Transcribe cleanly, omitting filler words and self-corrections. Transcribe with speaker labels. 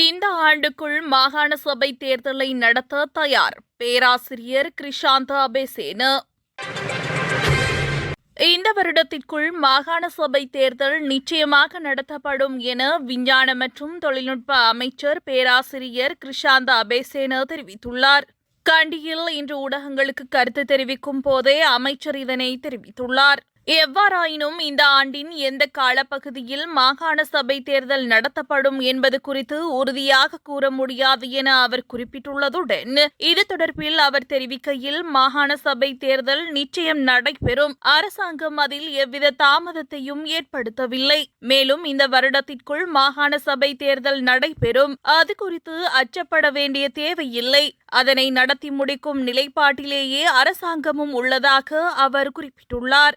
Speaker 1: இந்த ஆண்டுக்குள் மாகாண சபை தேர்தலை நடத்த தயார் பேராசிரியர் கிருஷாந்த அபேசேன. இந்த வருடத்திற்குள் மாகாண சபை தேர்தல் நிச்சயமாக நடத்தப்படும் என விஞ்ஞான மற்றும் தொழில்நுட்ப அமைச்சர் பேராசிரியர் கிருஷாந்த அபேசேன தெரிவித்துள்ளார். கண்டியில் இன்று ஊடகங்களுக்கு கருத்து தெரிவிக்கும் போதே அமைச்சர் இதனை தெரிவித்துள்ளார். எவ்வாறாயினும் இந்த ஆண்டின் எந்த காலப்பகுதியில் மாகாண சபை தேர்தல் நடத்தப்படும் என்பது குறித்து உறுதியாக கூற முடியாது என அவர் குறிப்பிட்டுள்ளதுடன் இது தொடர்பில் அவர் தெரிவிக்கையில் மாகாண சபை தேர்தல் நிச்சயம் நடைபெறும், அரசாங்கம் அதில் எவ்வித தாமதத்தையும் ஏற்படுத்தவில்லை, மேலும் இந்த வருடத்திற்குள் மாகாண சபை தேர்தல் நடைபெறும், அது குறித்து அச்சப்பட வேண்டிய தேவையில்லை, அதனை நடத்தி முடிக்கும் நிலைப்பாட்டிலேயே அரசாங்கமும் உள்ளதாக அவர் குறிப்பிட்டுள்ளார்.